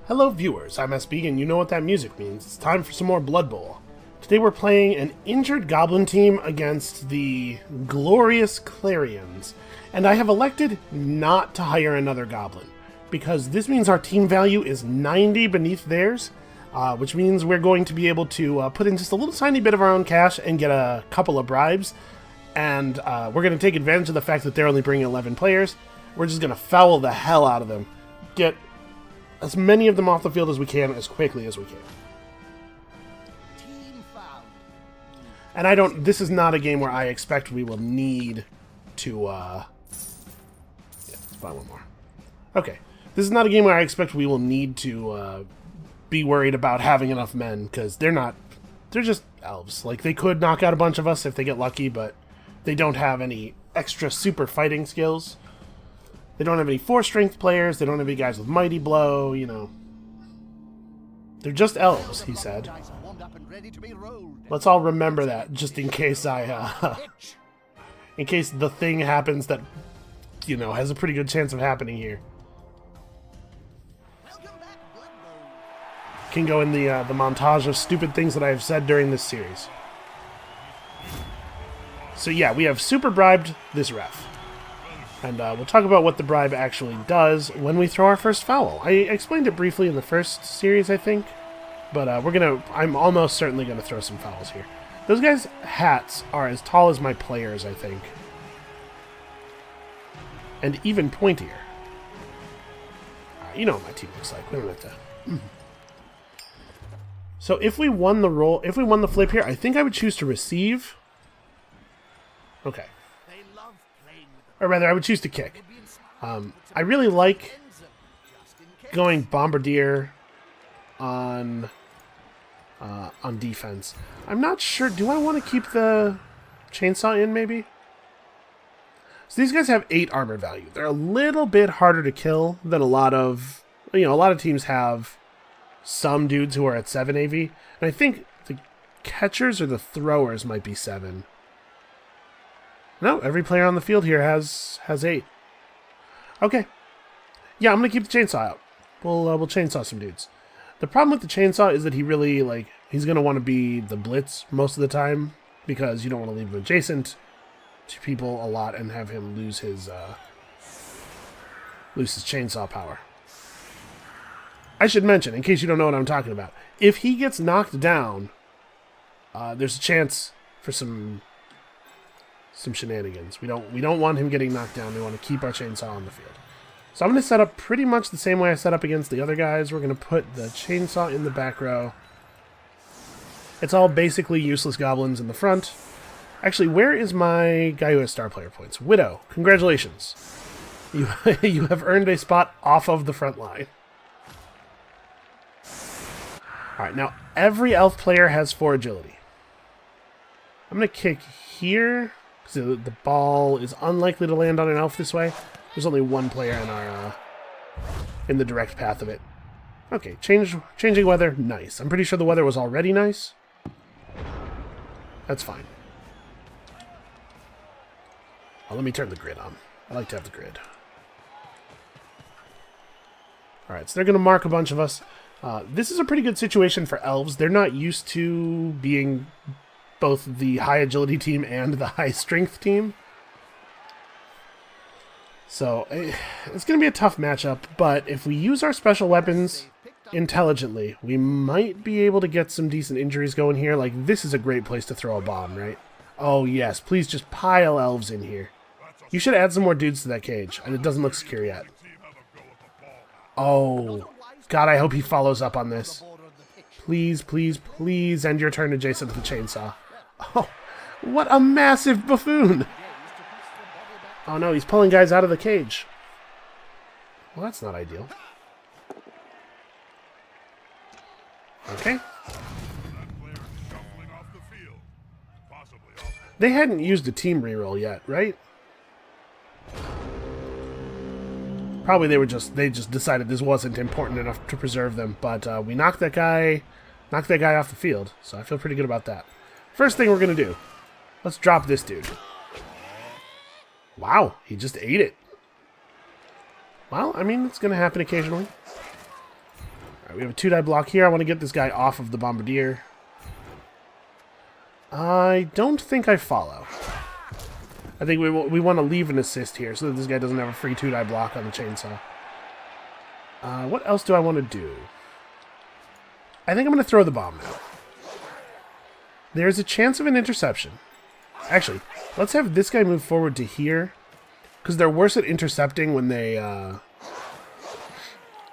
Hello viewers, I'm SB and you know what that music means. It's time for some more Blood Bowl. Today we're playing an injured goblin team against the glorious Clarions. And I have elected not to hire another goblin, because this means our team value is 90 beneath theirs, which means we're going to be able to put in just a little tiny bit of our own cash and get a couple of bribes. And we're going to take advantage of the fact that they're only bringing 11 players. We're just going to foul the hell out of them. Get as many of them off the field as we can, as quickly as we can. And this is not a game where I expect we will need to, yeah, let's buy one more. Okay. This is not a game where I expect we will need to, be worried about having enough men, because they're just elves. Like, they could knock out a bunch of us if they get lucky, but they don't have any extra super fighting skills. They don't have any 4-strength players. They don't have any guys with Mighty Blow, you know. They're just elves, he said. Let's all remember that, just in case in case the thing happens that, you know, has a pretty good chance of happening here. Can go in the montage of stupid things that I have said during this series. So yeah, we have super bribed this ref. And we'll talk about what the bribe actually does when we throw our first foul. I explained it briefly in the first series, I think. But I'm almost certainly gonna throw some fouls here. Those guys' hats are as tall as my players, I think. And even pointier. You know what my team looks like. We don't have to. So if we won the flip here, I think I would choose to receive. Okay. Or rather, I would choose to kick. I really like going Bombardier on defense. I'm not sure. Do I want to keep the chainsaw in, maybe? So these guys have 8 armor value. They're a little bit harder to kill than a lot of teams have some dudes who are at 7 AV. And I think the catchers or the throwers might be 7. No, every player on the field here has 8. Okay. Yeah, I'm going to keep the chainsaw out. We'll chainsaw some dudes. The problem with the chainsaw is that he really, he's going to want to be the blitz most of the time, because you don't want to leave him adjacent to people a lot and have him lose his chainsaw power. I should mention, in case you don't know what I'm talking about, if he gets knocked down, there's a chance for some shenanigans. We don't want him getting knocked down. We want to keep our chainsaw on the field. So I'm going to set up pretty much the same way I set up against the other guys. We're going to put the chainsaw in the back row. It's all basically useless goblins in the front. Actually, where is my guy who has star player points? Widow, congratulations. You have earned a spot off of the front line. Alright, now every elf player has 4 agility. I'm going to kick here, because the ball is unlikely to land on an elf this way. There's only one player in the direct path of it. Okay, changing weather, nice. I'm pretty sure the weather was already nice. That's fine. Oh, let me turn the grid on. I like to have the grid. Alright, so they're going to mark a bunch of us. This is a pretty good situation for elves. They're not used to being both the high agility team and the high strength team. So, it's going to be a tough matchup, but if we use our special weapons intelligently, we might be able to get some decent injuries going here. Like, this is a great place to throw a bomb, right? Oh, yes, please just pile elves in here. You should add some more dudes to that cage, and it doesn't look secure yet. Oh, God, I hope he follows up on this. Please, please, please end your turn adjacent to the chainsaw. Oh, what a massive buffoon! Oh no, he's pulling guys out of the cage. Well, that's not ideal. Okay. They hadn't used a team reroll yet, right? Probably they just decided this wasn't important enough to preserve them, but we knocked that guy off the field, so I feel pretty good about that. First thing we're gonna do, let's drop this dude. Wow, he just ate it. Well, I mean, it's gonna happen occasionally. Right, we have a 2-die block here. I want to get this guy off of the bombardier. I don't think I follow. I think we want to leave an assist here so that this guy doesn't have a free 2-die block on the chainsaw. What else do I want to do? I think I'm going to throw the bomb now. There's a chance of an interception. Actually, let's have this guy move forward to here, because they're worse at intercepting when they are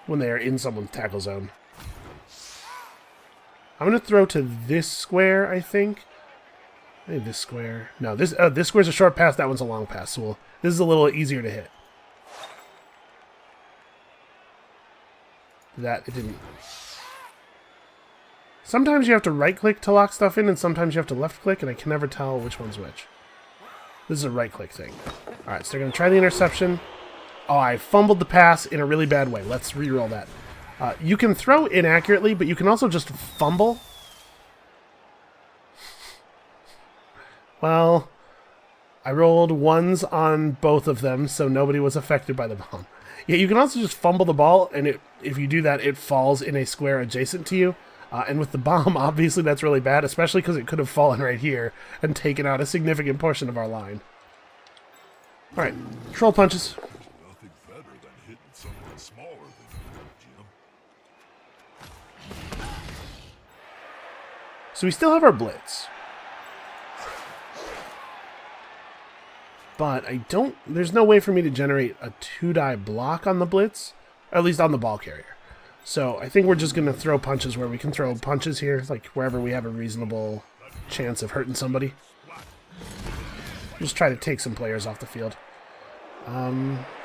in someone's tackle zone. I'm going to throw to this square, I think. Maybe this square. No, this square's a short pass. That one's a long pass. So this is a little easier to hit. That it didn't. Sometimes you have to right-click to lock stuff in, and sometimes you have to left-click, and I can never tell which one's which. This is a right-click thing. Alright, so they're going to try the interception. Oh, I fumbled the pass in a really bad way. Let's re-roll that. You can throw inaccurately, but you can also just fumble. Well, I rolled ones on both of them, so nobody was affected by the bomb. Yeah, you can also just fumble the ball, and if you do that, it falls in a square adjacent to you. And with the bomb, obviously that's really bad, especially because it could have fallen right here and taken out a significant portion of our line. Alright, troll punches. Nothing better than hitting someone smaller than you, Jim. So we still have our blitz. But there's no way for me to generate a 2-die block on the blitz, at least on the ball carrier. So I think we're just going to throw punches where we can throw punches here, like wherever we have a reasonable chance of hurting somebody. Just try to take some players off the field.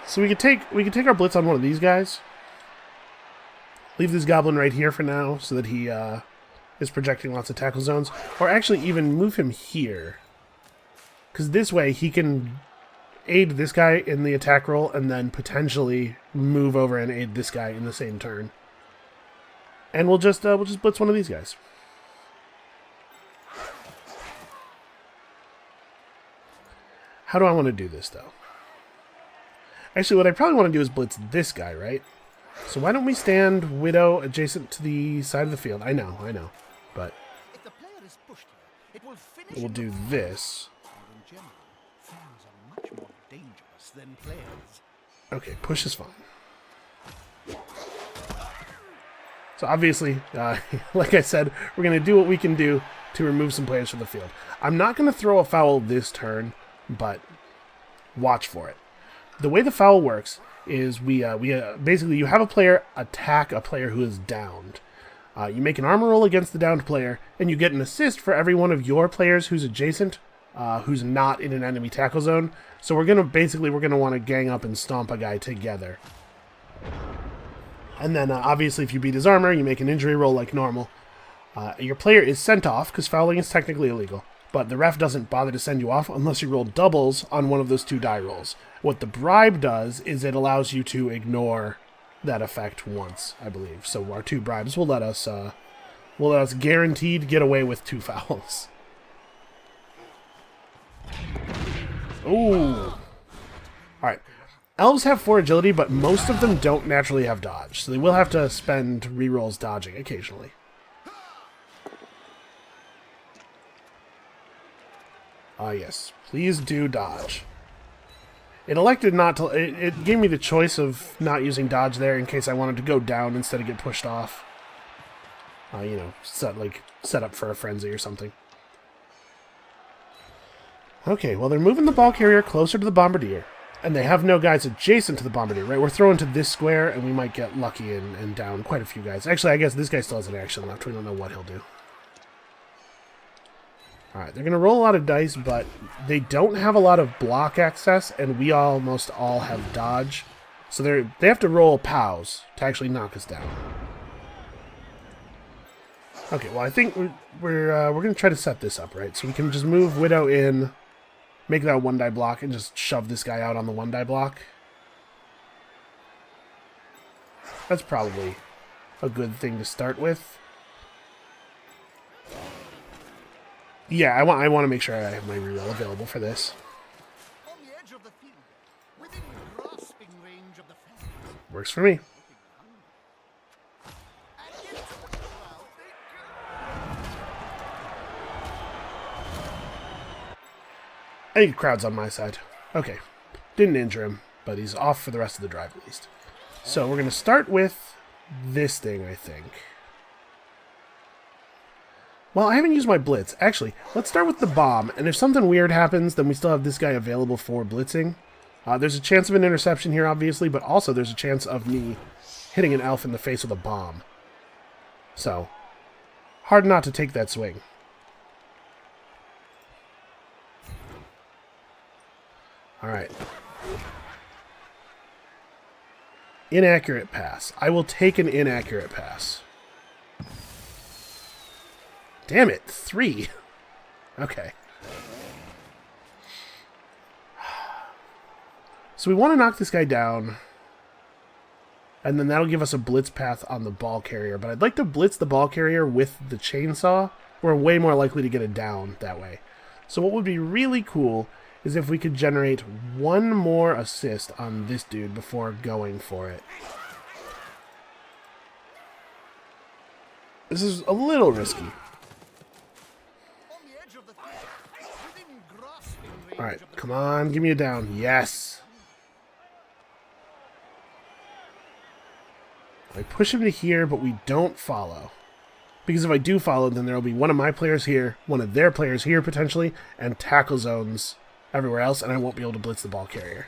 So we could take our blitz on one of these guys. Leave this goblin right here for now so that he is projecting lots of tackle zones. Or actually even move him here. Because this way he can aid this guy in the attack roll and then potentially move over and aid this guy in the same turn. And we'll just blitz one of these guys. How do I want to do this, though? Actually, what I probably want to do is blitz this guy, right? So why don't we stand Widow adjacent to the side of the field? I know. But if the player is pushed here, it will finish. We'll do this. In general, fans are much more dangerous than players. Okay, push is fine. So obviously, like I said, we're going to do what we can do to remove some players from the field. I'm not going to throw a foul this turn, but watch for it. The way the foul works is we basically you have a player attack a player who is downed. You make an armor roll against the downed player, and you get an assist for every one of your players who's adjacent, who's not in an enemy tackle zone. So we're going to want to gang up and stomp a guy together. And then, obviously, if you beat his armor, you make an injury roll like normal. Your player is sent off, because fouling is technically illegal. But the ref doesn't bother to send you off unless you roll doubles on one of those 2 die rolls. What the bribe does is it allows you to ignore that effect once, I believe. So our 2 bribes will let us guaranteed get away with 2 fouls. Ooh. Alright. Elves have 4 agility, but most of them don't naturally have dodge, so they will have to spend rerolls dodging occasionally. Ah, yes. Please do dodge. It elected not to... It gave me the choice of not using dodge there in case I wanted to go down instead of get pushed off. Set up for a frenzy or something. Okay, well, they're moving the ball carrier closer to the bombardier. And they have no guys adjacent to the bombardier, right? We're throwing to this square, and we might get lucky and down quite a few guys. Actually, I guess this guy still has an action left. We don't know what he'll do. Alright, they're going to roll a lot of dice, but they don't have a lot of block access, and we almost all have dodge. So they have to roll POWs to actually knock us down. Okay, well, I think we're going to try to set this up, right? So we can just move Widow in... Make that a 1-die block and just shove this guy out on the 1-die block. That's probably a good thing to start with. Yeah, I want to make sure I have my reroll available for this. On the edge of the field, within grasping range of the fence. Works for me. And I think the crowd's on my side. Okay. Didn't injure him, but he's off for the rest of the drive at least. So we're going to start with this thing, I think. Well, I haven't used my blitz. Actually, let's start with the bomb, and if something weird happens, then we still have this guy available for blitzing. There's a chance of an interception here, obviously, but also there's a chance of me hitting an elf in the face with a bomb. So, hard not to take that swing. Alright. Inaccurate pass. I will take an inaccurate pass. Damn it, 3. Okay. So we want to knock this guy down. And then that'll give us a blitz path on the ball carrier. But I'd like to blitz the ball carrier with the chainsaw. We're way more likely to get it down that way. So what would be really cool is if we could generate one more assist on this dude before going for it. This is a little risky. Alright, come on, give me a down. Yes! I push him to here, but we don't follow. Because if I do follow, then there will be one of my players here, one of their players here potentially, and tackle zones everywhere else, and I won't be able to blitz the ball carrier.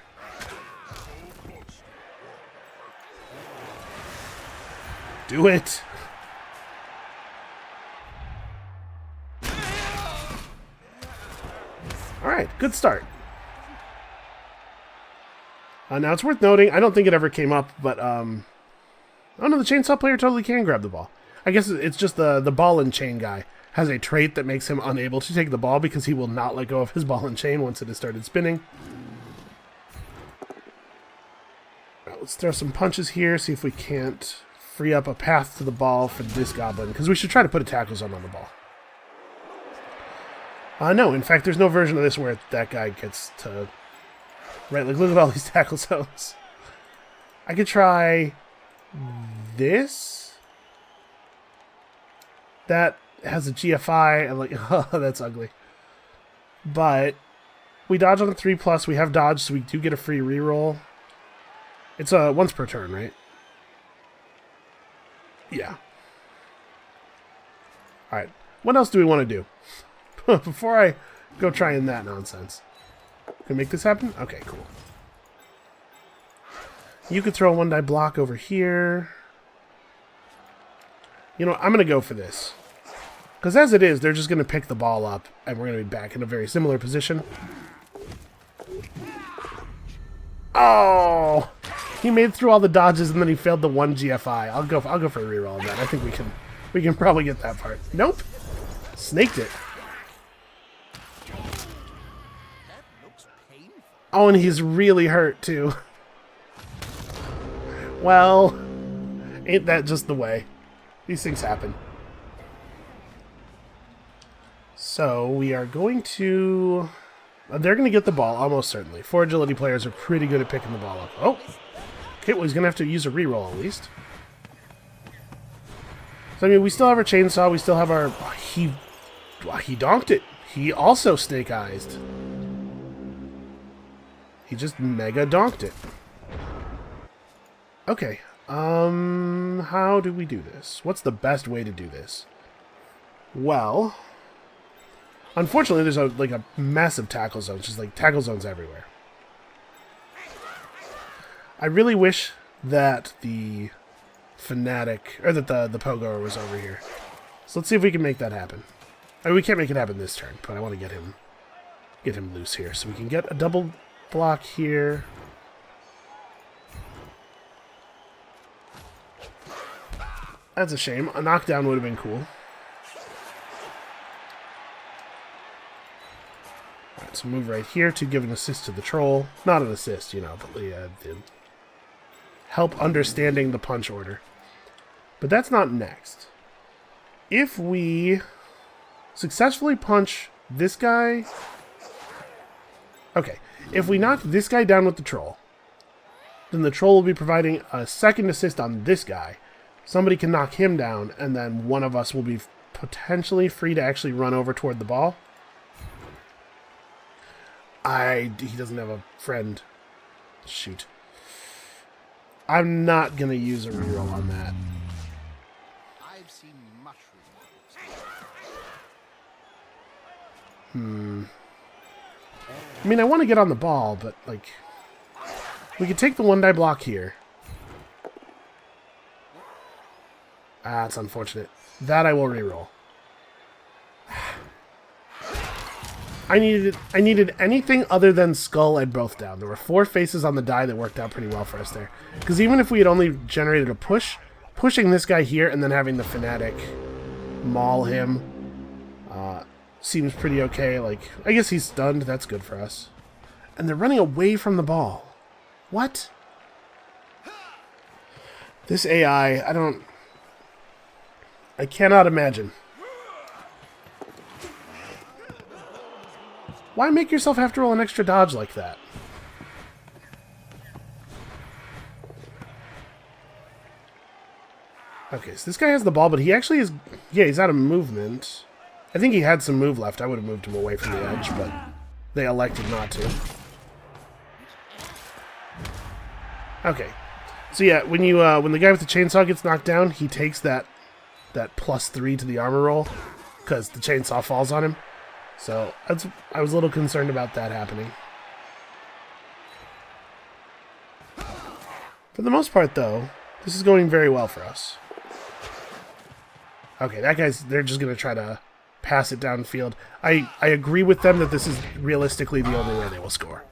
Do it! Alright, good start. Now it's worth noting, I don't think it ever came up, but oh no, the chainsaw player totally can grab the ball. I guess it's just the ball and chain guy has a trait that makes him unable to take the ball because he will not let go of his ball and chain once it has started spinning. Right, let's throw some punches here, see if we can't free up a path to the ball for this goblin, because we should try to put a tackle zone on the ball. No, in fact, there's no version of this where that guy gets to... Right, like, look at all these tackle zones. I could try... this? That has a GFI, and like, oh, that's ugly. But we dodge on the 3+, we have dodge, so we do get a free reroll. It's once per turn, right? Yeah. Alright, what else do we want to do? Before I go trying that nonsense. Can we make this happen? Okay, cool. You could throw a 1-die block over here. You know, I'm going to go for this. Because as it is, they're just going to pick the ball up, and we're going to be back in a very similar position. Oh! He made through all the dodges, and then he failed the 1 GFI. I'll go for a reroll on that. I think we can probably get that part. Nope. Snaked it. Oh, and he's really hurt, too. Well, ain't that just the way? These things happen. So, we are going to... they're going to get the ball, almost certainly. 4 agility players are pretty good at picking the ball up. Oh! Okay, well, he's going to have to use a reroll, at least. So, I mean, we still have our chainsaw, we still have our... He donked it. He also snake-eyed. He just mega donked it. Okay. How do we do this? What's the best way to do this? Well, unfortunately, there's a massive tackle zone. It's just like tackle zones everywhere. I really wish that the fanatic, or that the pogoer was over here. So let's see if we can make that happen. I mean, we can't make it happen this turn, but I want to get him loose here, so we can get a double block here. That's a shame. A knockdown would have been cool. Alright, so move right here to give an assist to the troll. Not an assist, you know, but the help understanding the punch order. But that's not next. If we successfully punch this guy... Okay, if we knock this guy down with the troll, then the troll will be providing a second assist on this guy. Somebody can knock him down, and then one of us will be potentially free to actually run over toward the ball. He doesn't have a friend. Shoot. I'm not going to use a reroll on that. I've seen mushrooms. I mean, I want to get on the ball, but, like... We could take the 1-die block here. Ah, it's unfortunate. That I will reroll. I needed anything other than skull and both down. There were 4 faces on the die that worked out pretty well for us there. Because even if we had only generated a push, pushing this guy here and then having the Fanatic maul him seems pretty okay. Like, I guess he's stunned. That's good for us. And they're running away from the ball. What? This AI, I cannot imagine. Why make yourself have to roll an extra dodge like that? Okay, so this guy has the ball, but he actually is... Yeah, he's out of movement. I think he had some move left. I would have moved him away from the edge, but they elected not to. Okay. So yeah, when the guy with the chainsaw gets knocked down, he takes that +3 to the armor roll, because the chainsaw falls on him. So I was a little concerned about that happening. For the most part, though, this is going very well for us. Okay, they're just going to try to pass it downfield. I agree with them that this is realistically the only way they will score.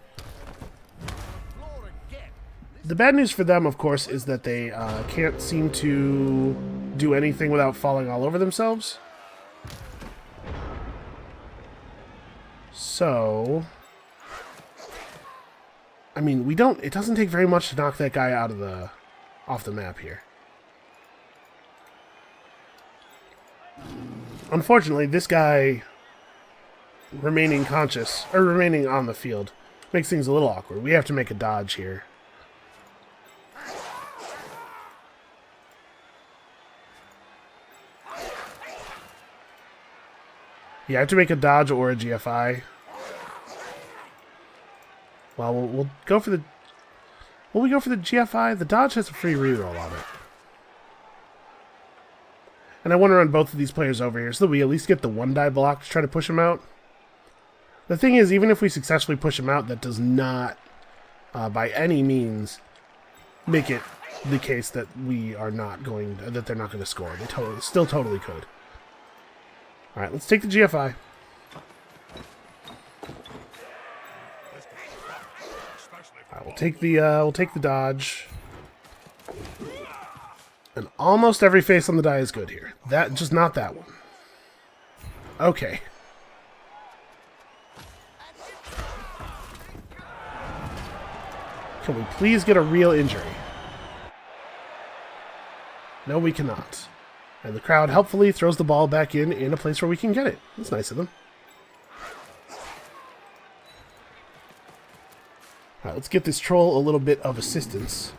The bad news for them, of course, is that they can't seem to do anything without falling all over themselves. So, I mean, it doesn't take very much to knock that guy off the map here. Unfortunately, this guy remaining conscious, or remaining on the field, makes things a little awkward. We have to make a dodge here. Yeah, I have to make a dodge or a GFI. Well, we'll go for the... Will we go for the GFI? The dodge has a free reroll on it. And I want to run both of these players over here so that we at least get the 1-die block to try to push him out. The thing is, even if we successfully push him out, that does not, by any means, make it the case that they're not going to score. They still totally could. Alright, let's take the GFI. Alright, we'll take the dodge. And almost every face on the die is good here. Just not that one. Okay. Can we please get a real injury? No, we cannot. And the crowd helpfully throws the ball back in a place where we can get it. That's nice of them. Alright, let's get this troll a little bit of assistance.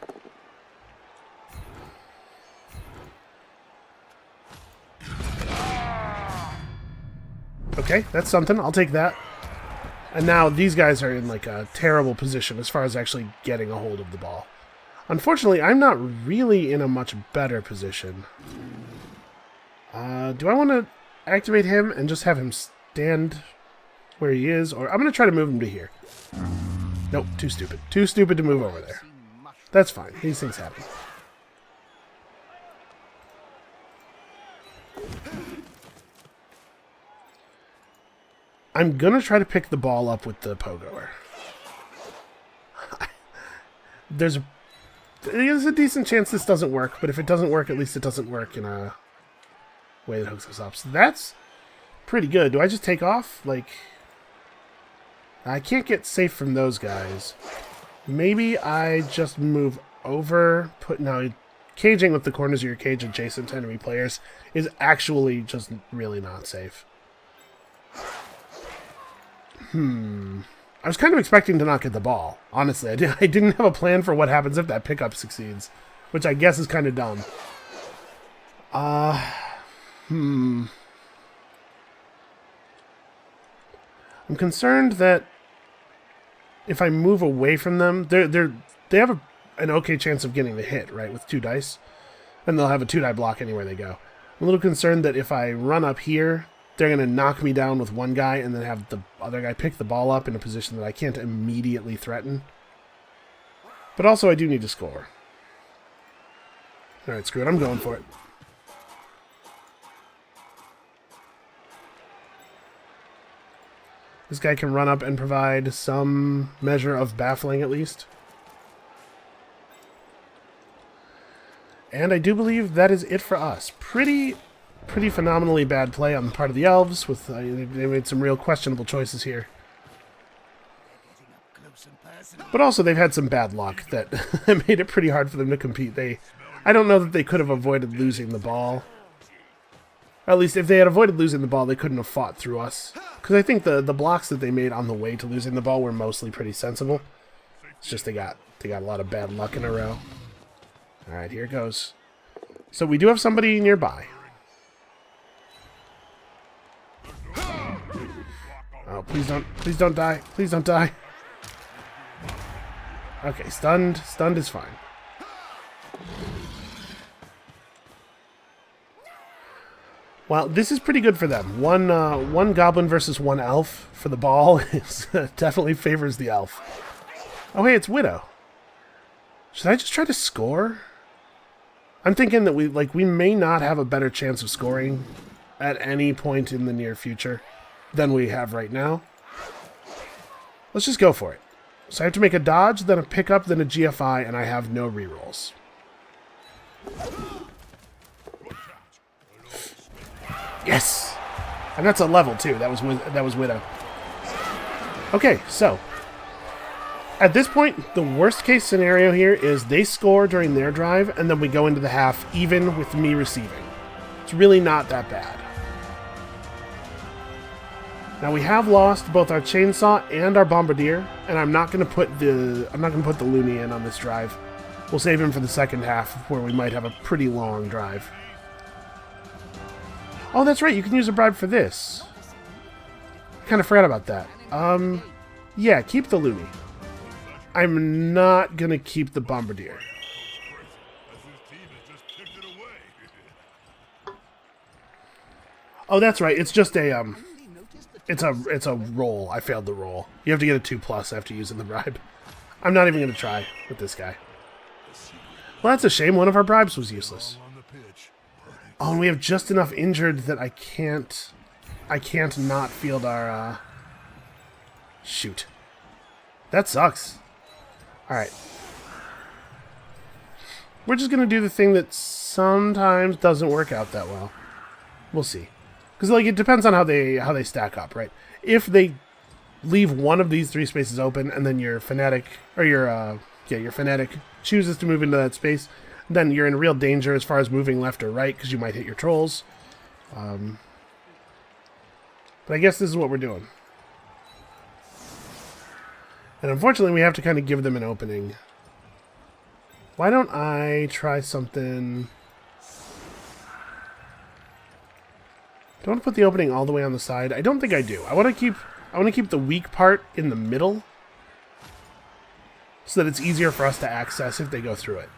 Okay, that's something. I'll take that. And now these guys are in like a terrible position as far as actually getting a hold of the ball. Unfortunately, I'm not really in a much better position. Do I want to activate him and just have him stand where he is? Or I'm going to try to move him to here. Nope, too stupid. Too stupid to move over there. That's fine. These things happen. I'm going to try to pick the ball up with the pogoer. There's a decent chance this doesn't work, but if it doesn't work, at least it doesn't work in a way that hooks us up. So that's pretty good. Do I just take off? Like, I can't get safe from those guys. Maybe I just move over. Now, caging with the corners of your cage adjacent to enemy players is actually just really not safe. I was kind of expecting to not get the ball. Honestly, I didn't have a plan for what happens if that pickup succeeds, which I guess is kind of dumb. I'm concerned that if I move away from them, they have an okay chance of getting the hit, right, with 2 dice. And they'll have a 2-die block anywhere they go. I'm a little concerned that if I run up here, they're going to knock me down with one guy and then have the other guy pick the ball up in a position that I can't immediately threaten. But also, I do need to score. Alright, screw it. I'm going for it. This guy can run up and provide some measure of baffling, at least. And I do believe that is it for us. Pretty phenomenally bad play on the part of the elves. With they made some real questionable choices here. But also, they've had some bad luck that made it pretty hard for them to compete. I don't know that they could have avoided losing the ball. At least, if they had avoided losing the ball, they couldn't have fought through us. Because I think the blocks that they made on the way to losing the ball were mostly pretty sensible. It's just they got a lot of bad luck in a row. Alright, here it goes. So we do have somebody nearby. Oh, please don't die. Please don't die. Okay, stunned. Stunned is fine. Well, this is pretty good for them. One goblin versus 1 elf for the ball definitely favors the elf. Oh, hey, it's Widow. Should I just try to score? I'm thinking that we may not have a better chance of scoring at any point in the near future than we have right now. Let's just go for it. So I have to make a dodge, then a pickup, then a GFI, and I have no rerolls. Yes! And that's a level, too. That was Widow. Okay, so at this point, the worst case scenario here is they score during their drive, and then we go into the half even with me receiving. It's really not that bad. Now we have lost both our chainsaw and our bombardier, and I'm not going to put the loony in on this drive. We'll save him for the second half, where we might have a pretty long drive. Oh, that's right. You can use a bribe for this. Kind of forgot about that. Yeah, keep the loony. I'm not going to keep the bombardier. Oh, that's right. It's just a it's a roll. I failed the roll. You have to get a 2+ after using the bribe. I'm not even going to try with this guy. Well, that's a shame. One of our bribes was useless. Oh, and we have just enough injured that I can't not field our shoot. That sucks. Alright. We're just going to do the thing that sometimes doesn't work out that well. We'll see. Because it depends on how they stack up, right? If they leave one of these 3 spaces open and then your fanatic chooses to move into that space, then you're in real danger as far as moving left or right because you might hit your trolls. But I guess this is what we're doing. And unfortunately, we have to kind of give them an opening. Why don't I try something? Do I want to put the opening all the way on the side? I don't think I do. I want to keep the weak part in the middle so that it's easier for us to access if they go through it.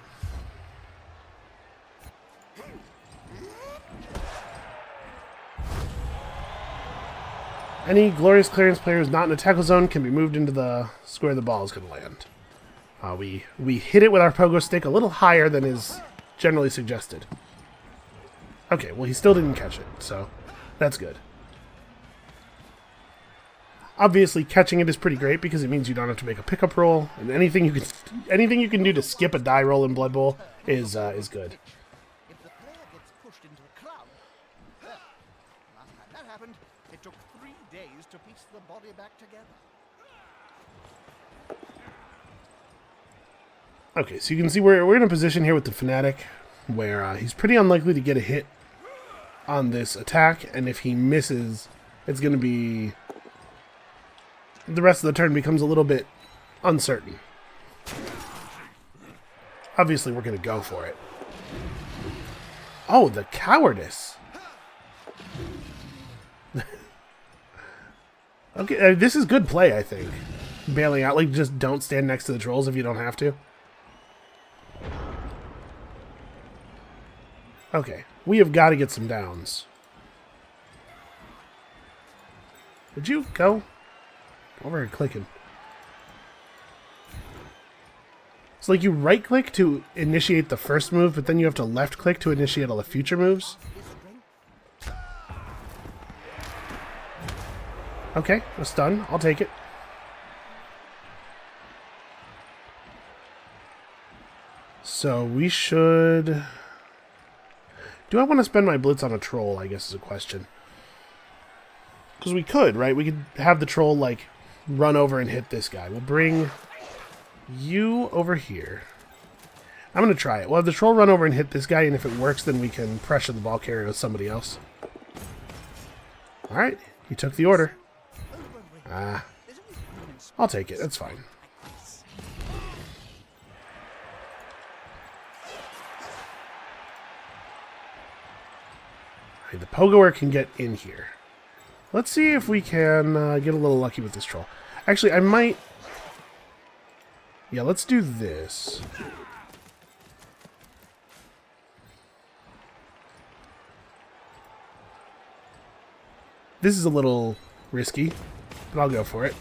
Any Glorious Clearance player who's not in a tackle zone can be moved into the square the ball is going to land. We hit it with our pogo stick a little higher than is generally suggested. Okay, well he still didn't catch it, so that's good. Obviously, catching it is pretty great because it means you don't have to make a pickup roll, and anything you can do to skip a die roll in Blood Bowl is good. If the player gets pushed into the crowd, well, last time that happened, it took 3 days to piece the body back together. Okay, so you can see we're in a position here with the Fanatic where he's pretty unlikely to get a hit on this attack, and if he misses, it's going to be... the rest of the turn becomes a little bit uncertain. Obviously, we're going to go for it. Oh, the cowardice! Okay, this is good play, I think. bailing out. Like, just don't stand next to the trolls if you don't have to. Okay, we have got to get some downs. Would you go? Over here clicking. It's like you right-click to initiate the first move, but then you have to left-click to initiate all the future moves. Okay, a stun. I'll take it. So we should... Do I want to spend my blitz on a troll, I guess is a question. Because we could, right? We could have the troll, like, run over and hit this guy. We'll bring you over here. I'm going to try it. We'll have the troll run over and hit this guy, and if it works, then we can pressure the ball carrier with somebody else. Alright, he took the order. I'll take it. That's fine. The Pogoer can get in here. Let's see if we can get a little lucky with this troll. Actually, I might... Yeah, let's do this. This is a little risky, but I'll go for it.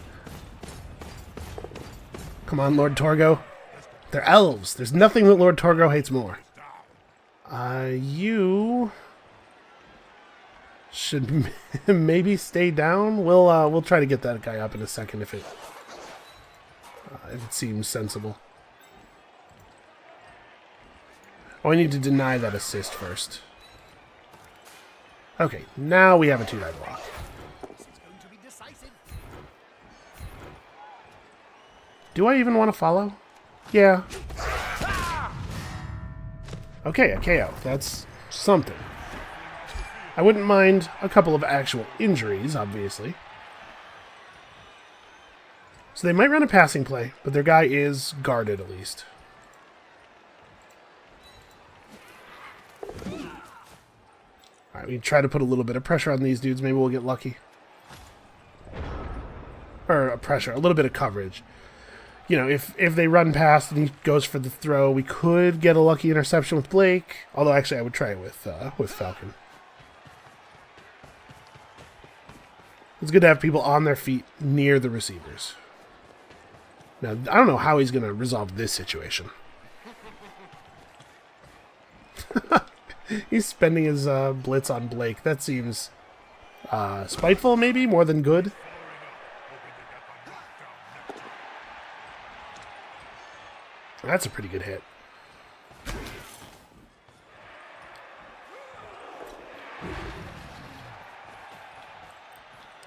Come on, Lord Torgo. They're elves. There's nothing that Lord Torgo hates more. You... should maybe stay down. We'll try to get that guy up in a second if it seems sensible. Oh, I need to deny that assist first. Okay, now we have a 2-die block. Do I even want to follow? Yeah. Okay, a KO. That's something. I wouldn't mind a couple of actual injuries, obviously. So they might run a passing play, but their guy is guarded at least. Alright, we try to put a little bit of pressure on these dudes. Maybe we'll get lucky. Or pressure, a little bit of coverage. You know, if they run past and he goes for the throw, we could get a lucky interception with Blake. Although, actually, I would try it with Falcon. It's good to have people on their feet near the receivers. Now, I don't know how he's going to resolve this situation. He's spending his blitz on Blake. That seems spiteful, maybe, more than good. That's a pretty good hit.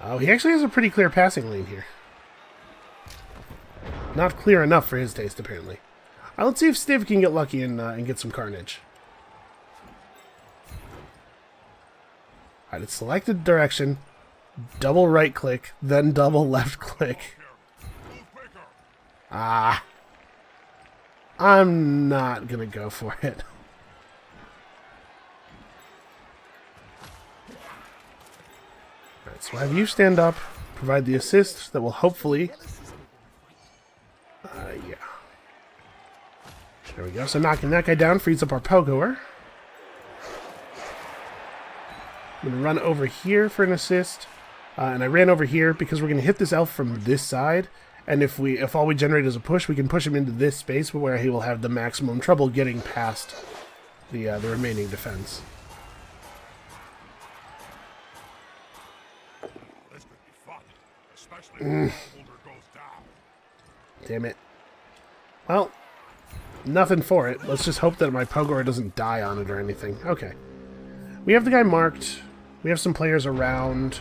Oh, he actually has a pretty clear passing lane here. Not clear enough for his taste, apparently. Alright, let's see if Stiv can get lucky and get some carnage. Alright, it's selected direction, double right click, then double left click. I'm not gonna go for it. Alright, so have you stand up, provide the assist that will hopefully... yeah. There we go. So knocking that guy down frees up our Pogoer. I'm going to run over here for an assist. And I ran over here because we're going to hit this elf from this side. And if all we generate is a push, we can push him into this space where he will have the maximum trouble getting past the remaining defense. This could be fun, especially when the holder goes down. Damn it. Well, nothing for it. Let's just hope that my Pogoer doesn't die on it or anything. Okay. We have the guy marked. We have some players around.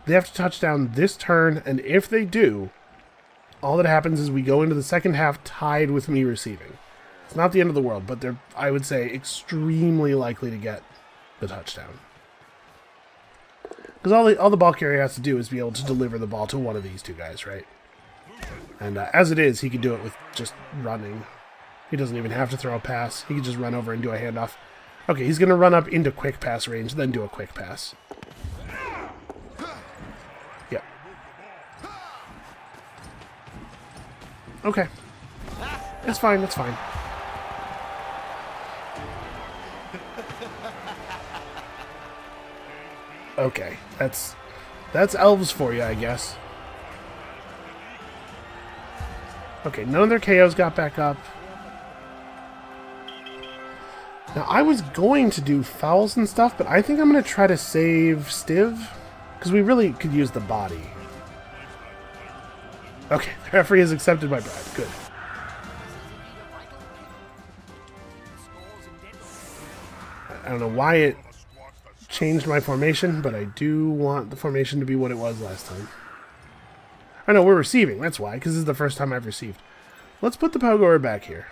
They have to touch down this turn, and if they do, all that happens is we go into the second half tied with me receiving. It's not the end of the world, but they're, I would say, extremely likely to get the touchdown. Because all the ball carrier has to do is be able to deliver the ball to one of these two guys, right? And as it is, he can do it with just running. He doesn't even have to throw a pass. He can just run over and do a handoff. Okay, he's going to run up into quick pass range, then do a quick pass. Yep. Okay. It's fine, it's fine. Okay, that's elves for you, I guess. Okay, none of their KOs got back up. Now, I was going to do fouls and stuff, but I think I'm going to try to save Stiv, because we really could use the body. Okay, the referee has accepted my bribe. Good. I don't know why it changed my formation, but I do want the formation to be what it was last time. I know, we're receiving, that's why, because this is the first time I've received. Let's put the Pogoer back here.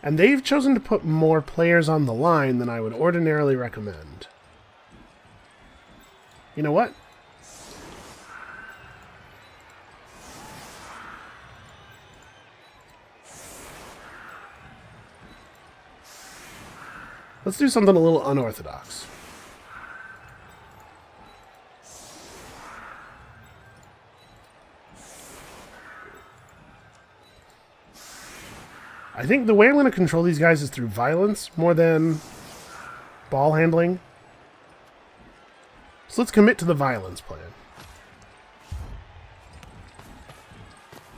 And they've chosen to put more players on the line than I would ordinarily recommend. You know what? Let's do something a little unorthodox. I think the way I'm going to control these guys is through violence more than ball handling. So let's commit to the violence plan.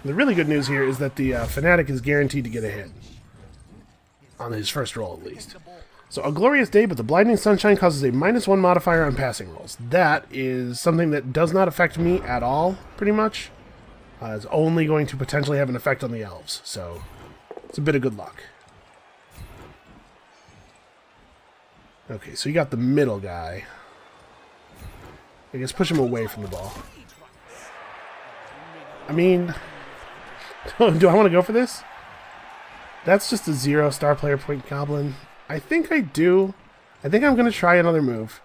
The really good news here is that the Fanatic is guaranteed to get a hit. On his first roll, at least. So, a glorious day, but the blinding sunshine causes a -1 modifier on passing rolls. That is something that does not affect me at all, pretty much. It's only going to potentially have an effect on the elves, so it's a bit of good luck. Okay, so you got the middle guy. I guess push him away from the ball. I mean, do I want to go for this? That's just a 0 star player point goblin. I think I do. I think I'm going to try another move.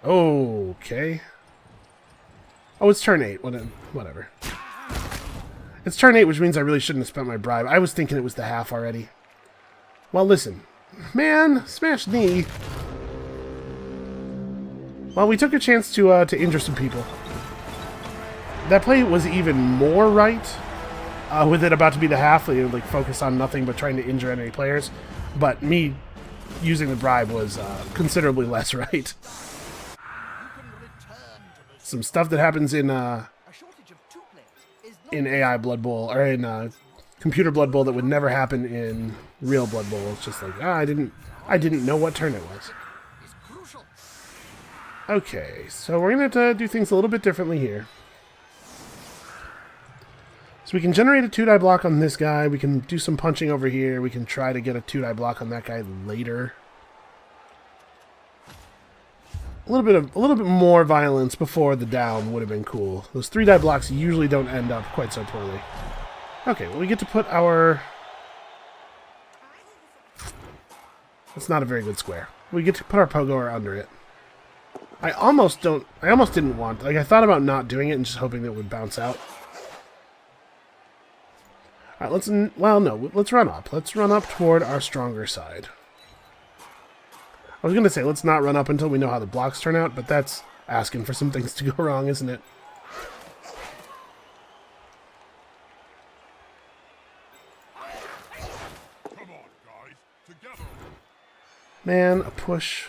Okay. Oh, it's turn 8. Whatever. It's turn 8, which means I really shouldn't have spent my bribe. I was thinking it was the half already. Well, listen. Man, smash knee. Well, we took a chance to injure some people. That play was even more right, with it about to be the half, like focus on nothing but trying to injure enemy players. But me using the bribe was considerably less right. Some stuff that happens in AI Blood Bowl, or in computer Blood Bowl, that would never happen in real Blood Bowl. It's just like, I didn't know what turn it was. Okay, so we're gonna have to do things a little bit differently here. So we can generate a 2-die block on this guy. We can do some punching over here. We can try to get a 2-die block on that guy later. A little bit more violence before the down would have been cool. Those 3-die blocks usually don't end up quite so poorly. Okay, well, we get to put our... That's not a very good square. We get to put our Pogoer under it. I almost didn't want... Like, I thought about not doing it and just hoping that it would bounce out. Alright, let's run up. Let's run up toward our stronger side. I was going to say, let's not run up until we know how the blocks turn out, but that's asking for some things to go wrong, isn't it? Come on, guys. Together. Man, a push.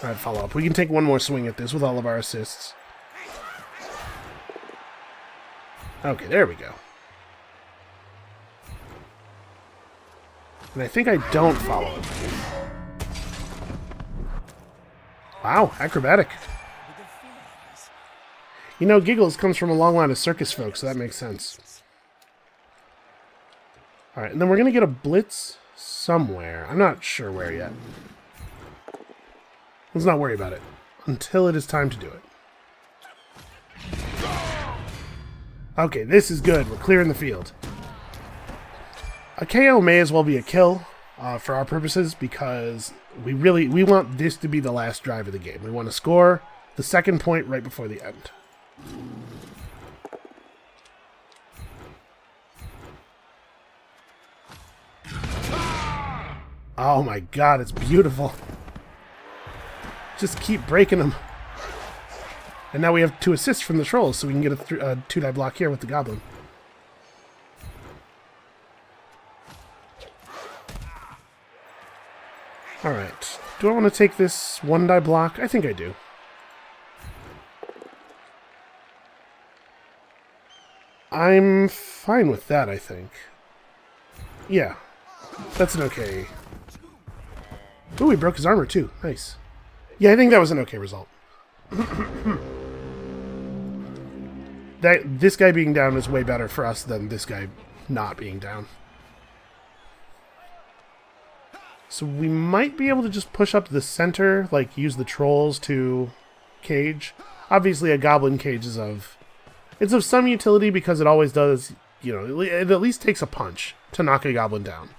Alright, follow up. We can take one more swing at this with all of our assists. Okay, there we go. And I think I don't follow it. Wow, acrobatic. You know, Giggles comes from a long line of circus folks, so that makes sense. Alright, and then we're going to get a blitz somewhere. I'm not sure where yet. Let's not worry about it until it is time to do it. Okay, this is good. We're clearing the field. A KO may as well be a kill for our purposes, because we want this to be the last drive of the game. We want to score the second point right before the end. Oh my god, it's beautiful. Just keep breaking them. And now we have 2 assists from the trolls, so we can get a 2-die block here with the goblin. Alright. Do I want to take this 1-die block? I think I do. I'm fine with that, I think. Yeah. That's an okay. Ooh, he broke his armor too. Nice. Yeah, I think that was an okay result. This guy being down is way better for us than this guy not being down. So we might be able to just push up to the center, like use the trolls to cage. Obviously a goblin cage is of... It's of some utility because it always does, you know, it at least takes a punch to knock a goblin down.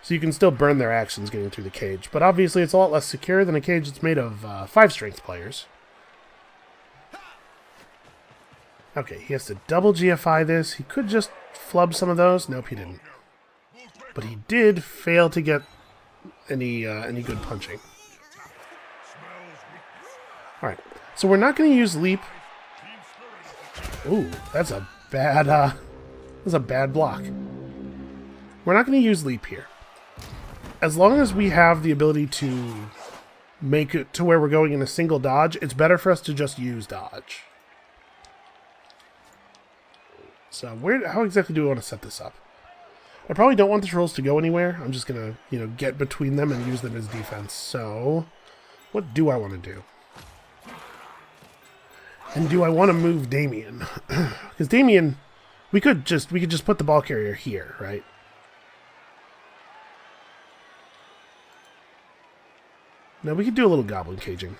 So you can still burn their actions getting through the cage. But obviously it's a lot less secure than a cage that's made of 5-strength players. Okay, he has to double GFI this. He could just flub some of those. Nope, he didn't. But he did fail to get any good punching. Alright, so we're not going to use leap. Ooh, that's a bad block. We're not going to use leap here. As long as we have the ability to make it to where we're going in a single dodge, it's better for us to just use dodge. So how exactly do we want to set this up? I probably don't want the trolls to go anywhere. I'm just going to, you know, get between them and use them as defense. So, what do I want to do? And do I want to move Damien? Because Damien, we could just put the ball carrier here, right? Now we could do a little goblin caging.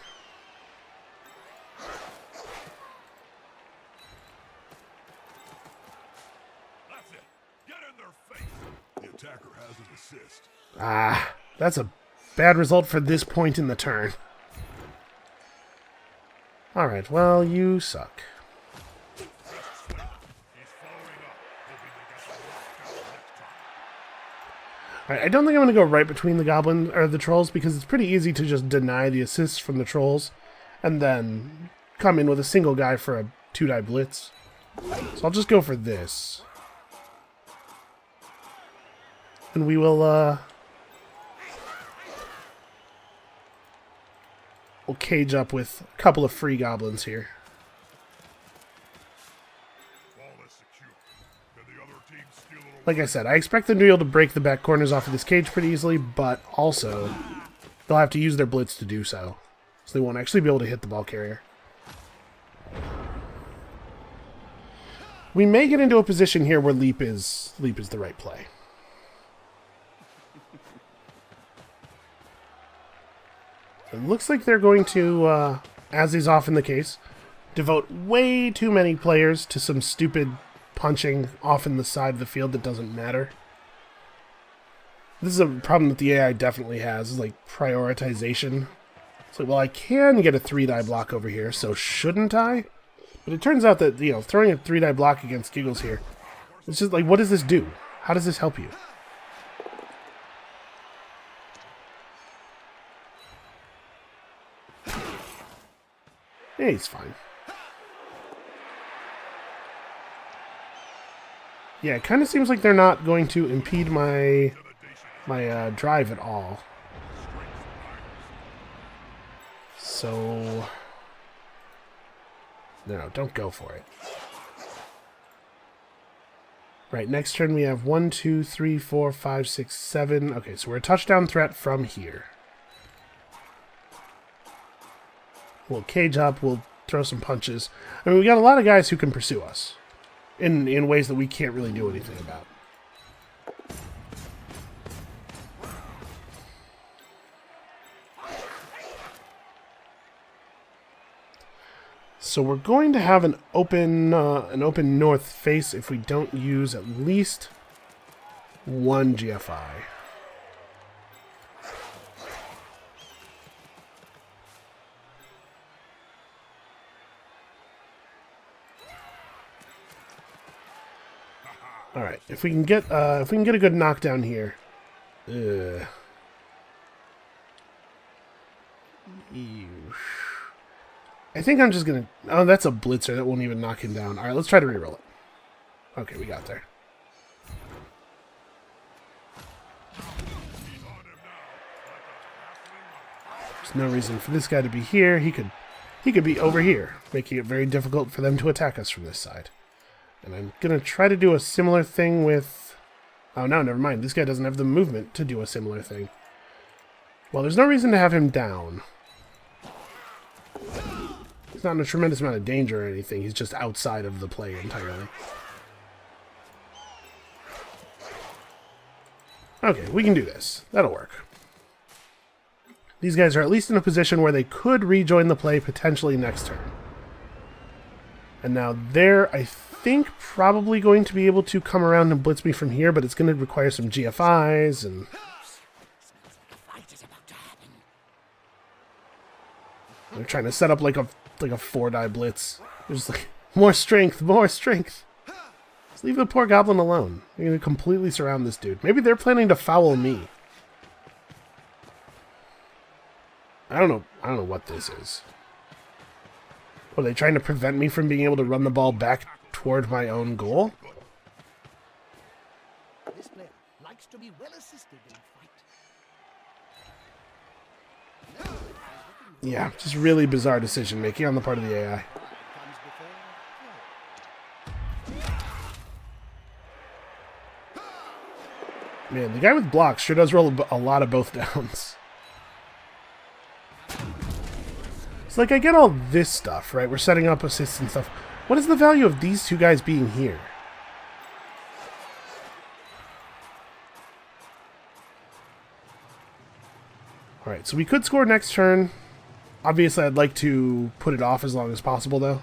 That's it. Get in their face. The attacker has an assist. Ah, that's a bad result for this point in the turn. Alright, well, you suck. Alright, I don't think I'm going to go right between the goblin or the trolls because it's pretty easy to just deny the assists from the trolls and then come in with a single guy for a 2-die blitz. So I'll just go for this. And we will, we'll cage up with a couple of free goblins here. Like I said, I expect them to be able to break the back corners off of this cage pretty easily, but also they'll have to use their blitz to do so. So they won't actually be able to hit the ball carrier. We may get into a position here where leap is the right play. It looks like they're going to, as is often the case, devote way too many players to some stupid punching off in the side of the field that doesn't matter. This is a problem that the AI definitely has, is like prioritization. It's like, well, I can get a 3-die block over here, so shouldn't I? But it turns out that, you know, throwing a 3-die block against Giggles here, it's just like, what does this do? How does this help you? Yeah, he's fine. Yeah, it kind of seems like they're not going to impede my drive at all. So, no, don't go for it. Right, next turn we have 1, 2, 3, 4, 5, 6, 7. Okay, so we're a touchdown threat from here. We'll cage up, we'll throw some punches. I mean, we got a lot of guys who can pursue us in ways that we can't really do anything about. So we're going to have an open north face if we don't use at least one GFI. All right, if we can get a good knockdown here. I think I'm just going to... Oh, that's a blitzer. That won't even knock him down. All right, let's try to reroll it. Okay, we got there. There's no reason for this guy to be here. He could be over here, making it very difficult for them to attack us from this side. And I'm going to try to do a similar thing with... Oh, no, never mind. This guy doesn't have the movement to do a similar thing. Well, there's no reason to have him down. He's not in a tremendous amount of danger or anything. He's just outside of the play entirely. Okay, we can do this. That'll work. These guys are at least in a position where they could rejoin the play potentially next turn. And now they're, I think, probably going to be able to come around and blitz me from here, but it's going to require some GFIs and... They're trying to set up like a 4-die blitz. They're just like, more strength, more strength. Just leave the poor goblin alone. They're going to completely surround this dude. Maybe they're planning to foul me. I don't know what this is. Are they trying to prevent me from being able to run the ball back toward my own goal? This player likes to be well assisted in fight. Yeah, just really bizarre decision making on the part of the AI. Man, the guy with blocks sure does roll a lot of both downs. It's like I get all this stuff, right? We're setting up assists and stuff. What is the value of these two guys being here? Alright, so we could score next turn. Obviously, I'd like to put it off as long as possible, though.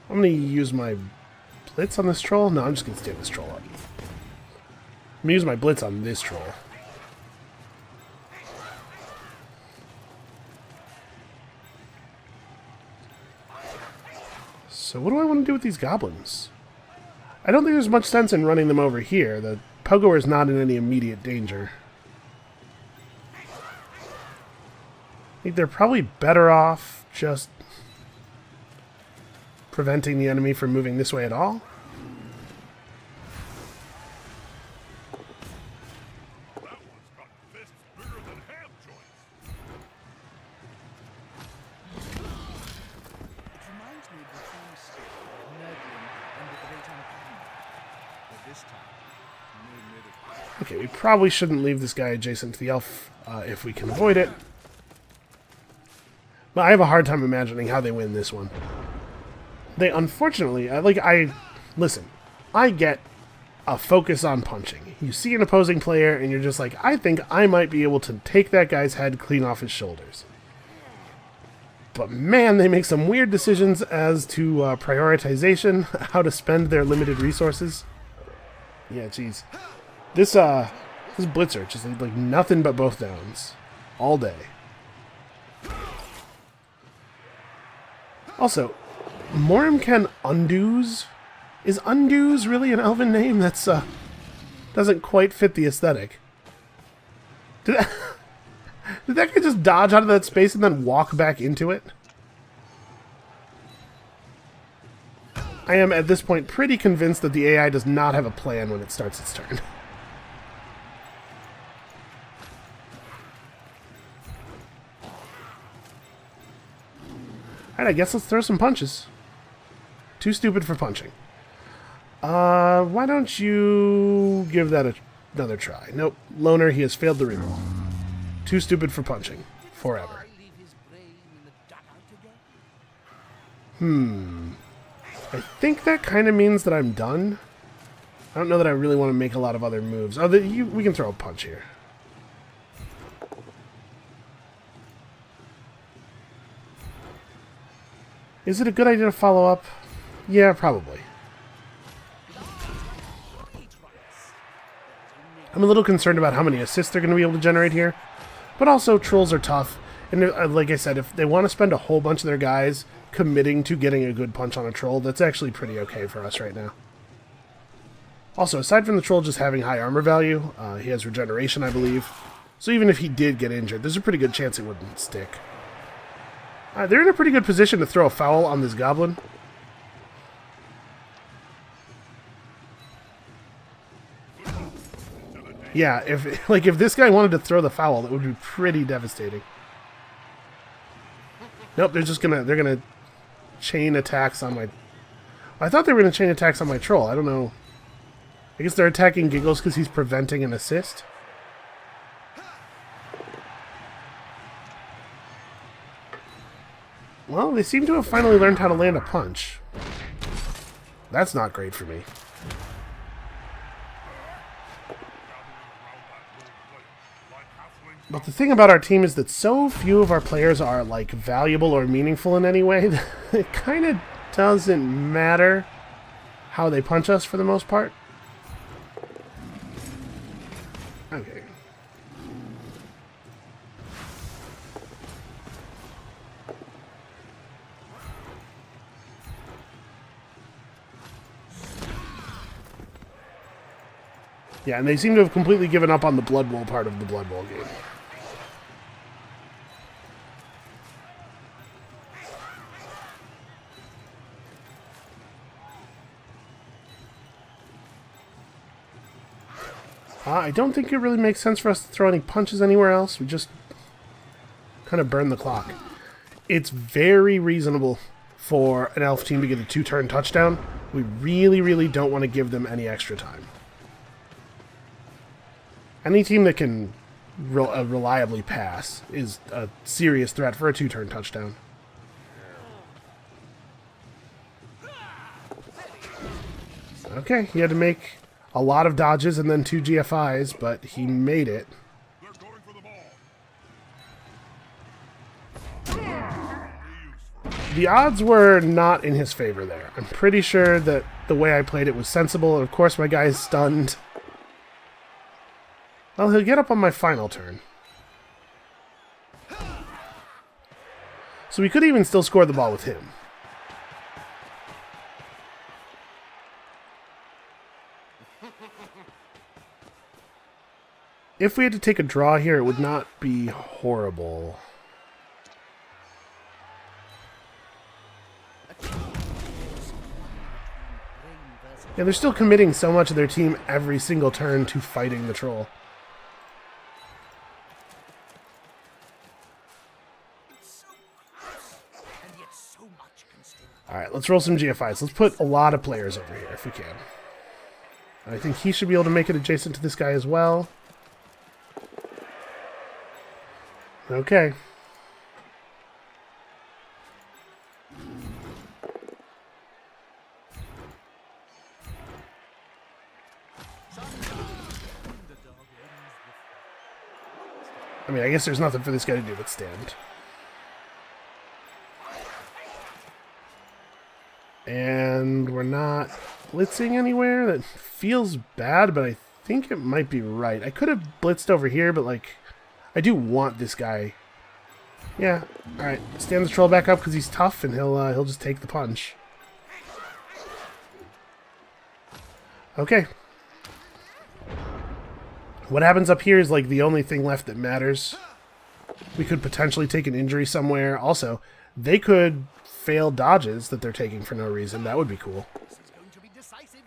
I'm going to use my blitz on this troll. No, I'm just going to stand this troll up. I'm going to use my blitz on this troll. So what do I want to do with these goblins? I don't think there's much sense in running them over here. The Pogo is not in any immediate danger. I think they're probably better off just preventing the enemy from moving this way at all. That one's got fists bigger than ham joints. It reminds me of the famous Merlin and the Great Empire. But this time, no miracle. Okay, we probably shouldn't leave this guy adjacent to the elf if we can avoid it. But I have a hard time imagining how they win this one. They, unfortunately, listen, I get a focus on punching. You see an opposing player, and you're just like, I think I might be able to take that guy's head clean off his shoulders. But man, they make some weird decisions as to prioritization, how to spend their limited resources. Yeah, jeez. This blitzer, just like nothing but both downs. All day. Also, Morim can undoes? Is undoes really an elven name? That's, doesn't quite fit the aesthetic. Did that guy just dodge out of that space and then walk back into it? I am, at this point, pretty convinced that the AI does not have a plan when it starts its turn. Alright, I guess let's throw some punches. Too stupid for punching. Why don't you give that another try? Nope. Loner, he has failed the reroll. Too stupid for punching. Forever. I think that kind of means that I'm done. I don't know that I really want to make a lot of other moves. Oh, we can throw a punch here. Is it a good idea to follow up? Yeah, probably. I'm a little concerned about how many assists they're going to be able to generate here. But also, trolls are tough. And like I said, if they want to spend a whole bunch of their guys committing to getting a good punch on a troll, that's actually pretty okay for us right now. Also, aside from the troll just having high armor value, he has regeneration, I believe. So even if he did get injured, there's a pretty good chance it wouldn't stick. They're in a pretty good position to throw a foul on this goblin. Yeah, if this guy wanted to throw the foul, that would be pretty devastating. Nope, they're gonna chain attacks on my... I thought they were gonna chain attacks on my troll. I don't know. I guess they're attacking Giggles because he's preventing an assist. Well, they seem to have finally learned how to land a punch. That's not great for me. But the thing about our team is that so few of our players are, like, valuable or meaningful in any way that it kind of doesn't matter how they punch us for the most part. Okay. Yeah, and they seem to have completely given up on the Blood Bowl part of the Blood Bowl game. I don't think it really makes sense for us to throw any punches anywhere else. We just kind of burn the clock. It's very reasonable for an elf team to get a 2-turn touchdown. We really, really don't want to give them any extra time. Any team that can reliably pass is a serious threat for a 2-turn touchdown. Okay, he had to make a lot of dodges and then 2 GFIs, but he made it. They're going for the ball. The odds were not in his favor there. I'm pretty sure that the way I played it was sensible, and of course my guy is stunned. Well, he'll get up on my final turn. So we could even still score the ball with him. If we had to take a draw here, it would not be horrible. Yeah, they're still committing so much of their team every single turn to fighting the troll. Alright, let's roll some GFIs. Let's put a lot of players over here if we can. I think he should be able to make it adjacent to this guy as well. Okay. I mean, I guess there's nothing for this guy to do but stand. And we're not blitzing anywhere. That feels bad, but I think it might be right. I could have blitzed over here, but, like, I do want this guy. Yeah, alright. Stand the troll back up because he's tough, and he'll just take the punch. Okay. What happens up here is, like, the only thing left that matters. We could potentially take an injury somewhere. Also, they could fail dodges that they're taking for no reason. That would be cool.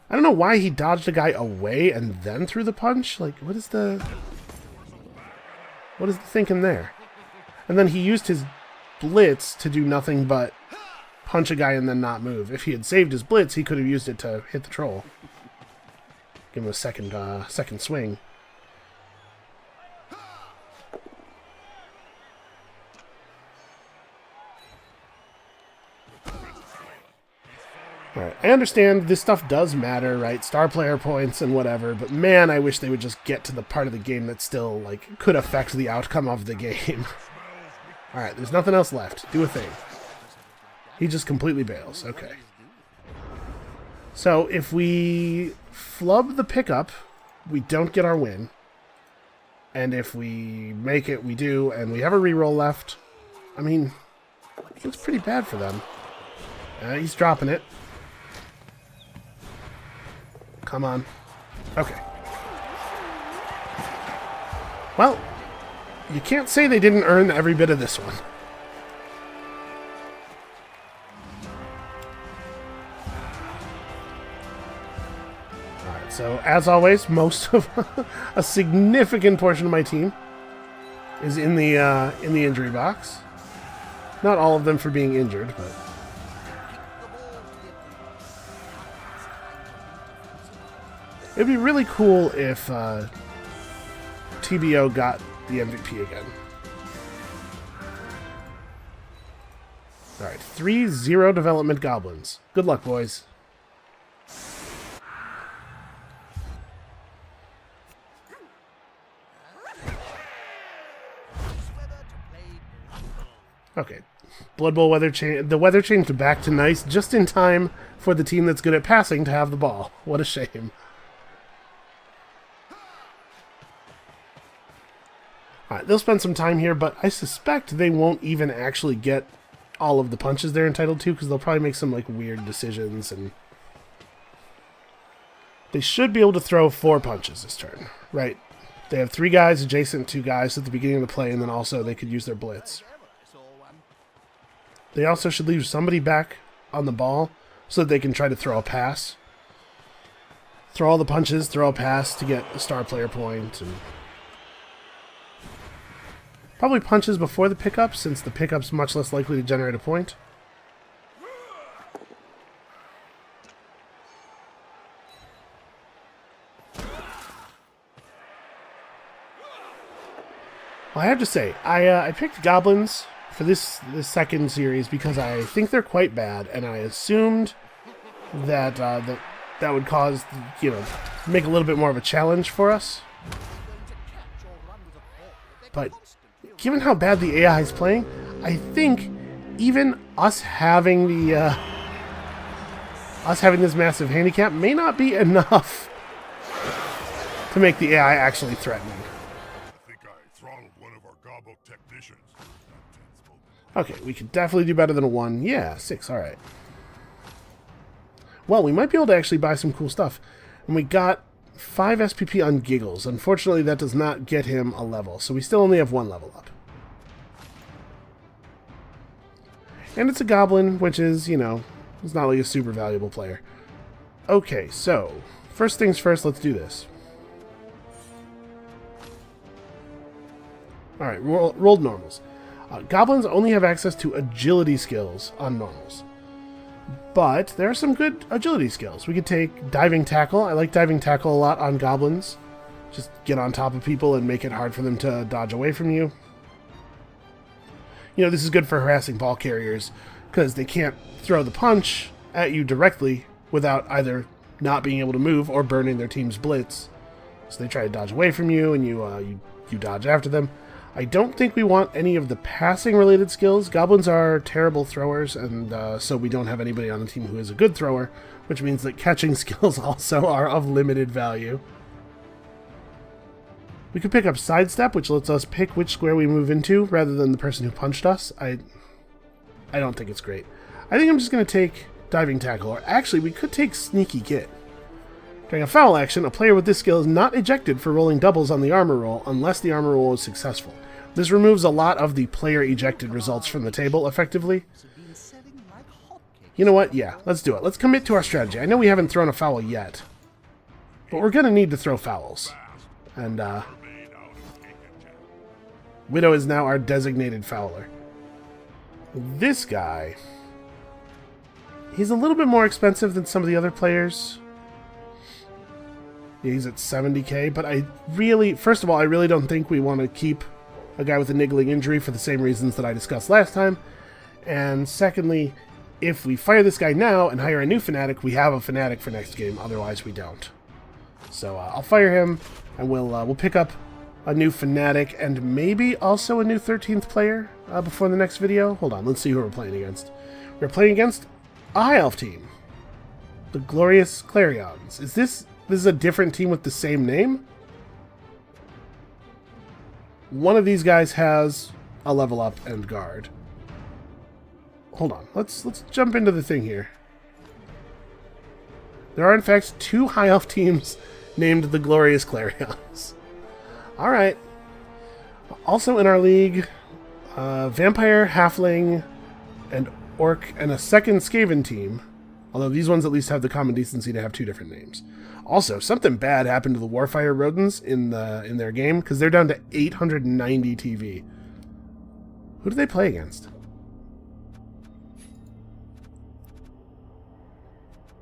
I don't know why he dodged a guy away and then threw the punch. Like, what is the thinking there? And then he used his blitz to do nothing but punch a guy and then not move. If he had saved his blitz, he could have used it to hit the troll. Give him a second swing. Alright, I understand this stuff does matter, right? Star player points and whatever, but man, I wish they would just get to the part of the game that still, like, could affect the outcome of the game. Alright, there's nothing else left. Do a thing. He just completely bails. Okay. So, if we flub the pickup, we don't get our win. And if we make it, we do, and we have a reroll left. I mean, it looks pretty bad for them. He's dropping it. Come on. Okay. Well, you can't say they didn't earn every bit of this one. Alright, so as always, most of a significant portion of my team is in the injury box. Not all of them for being injured, but it'd be really cool if TBO got the MVP again. Alright, 3-0 development goblins. Good luck, boys. Okay, Blood Bowl weather change. The weather changed back to nice just in time for the team that's good at passing to have the ball. What a shame. Alright, they'll spend some time here, but I suspect they won't even actually get all of the punches they're entitled to, because they'll probably make some like weird decisions, and they should be able to throw 4 punches this turn, right? They have 3 guys adjacent to guys at the beginning of the play, and then also they could use their blitz. They also should leave somebody back on the ball so that they can try to throw a pass. Throw all the punches, throw a pass to get a star player point, and probably punches before the pickup, since the pickup's much less likely to generate a point. Well, I have to say, I picked goblins for this second series because I think they're quite bad, and I assumed that that would cause, you know, make a little bit more of a challenge for us. But given how bad the AI is playing, I think even us having the this massive handicap may not be enough to make the AI actually threatening. I think I throttled one of our gobbo technicians. Okay, we could definitely do better than a 1. Yeah, 6, alright. Well, we might be able to actually buy some cool stuff. And we got 5 SPP on Giggles. Unfortunately, that does not get him a level, so we still only have 1 level up. And it's a goblin, which is, you know, it's not like a super valuable player. Okay, so, first things first, let's do this. Alright, rolled normals. Goblins only have access to agility skills on normals. But there are some good agility skills. We could take diving tackle. I like diving tackle a lot on goblins. Just get on top of people and make it hard for them to dodge away from you. You know, this is good for harassing ball carriers because they can't throw the punch at you directly without either not being able to move or burning their team's blitz. So they try to dodge away from you, and you dodge after them. I don't think we want any of the passing-related skills. Goblins are terrible throwers, and so we don't have anybody on the team who is a good thrower, which means that catching skills also are of limited value. We could pick up Sidestep, which lets us pick which square we move into, rather than the person who punched us. I don't think it's great. I think I'm just going to take Diving Tackle, or actually, we could take Sneaky Git. During a foul action, a player with this skill is not ejected for rolling doubles on the armor roll unless the armor roll is successful. This removes a lot of the player ejected results from the table, effectively. You know what? Yeah, let's do it. Let's commit to our strategy. I know we haven't thrown a foul yet, but we're going to need to throw fouls. And, Widow is now our designated fouler. This guy, he's a little bit more expensive than some of the other players. Yeah, he's at 70k, but first of all, I really don't think we want to keep a guy with a niggling injury for the same reasons that I discussed last time. And secondly, if we fire this guy now and hire a new Fanatic, we have a Fanatic for next game, otherwise we don't. So I'll fire him, and we'll pick up a new Fanatic, and maybe also a new 13th player before the next video. Hold on, let's see who we're playing against. We're playing against a High Elf team. The Glorious Clarions. This is a different team with the same name? One of these guys has a level up and guard. Hold on, let's jump into the thing here. There are in fact 2 High Elf teams named the Glorious Clarions. Alright. Also in our league, Vampire, Halfling, and Orc, and a second Skaven team. Although these ones at least have the common decency to have 2 different names. Also, something bad happened to the Warfire Rodents in their game, because they're down to 890 TV. Who do they play against?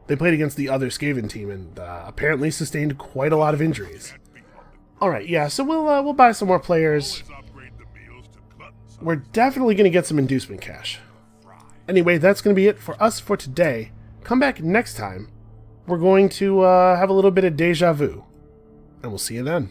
They played against the other Skaven team and apparently sustained quite a lot of injuries. Alright, yeah, so we'll buy some more players. We're definitely going to get some inducement cash. Anyway, that's going to be it for us for today. Come back next time. We're going to have a little bit of deja vu. And we'll see you then.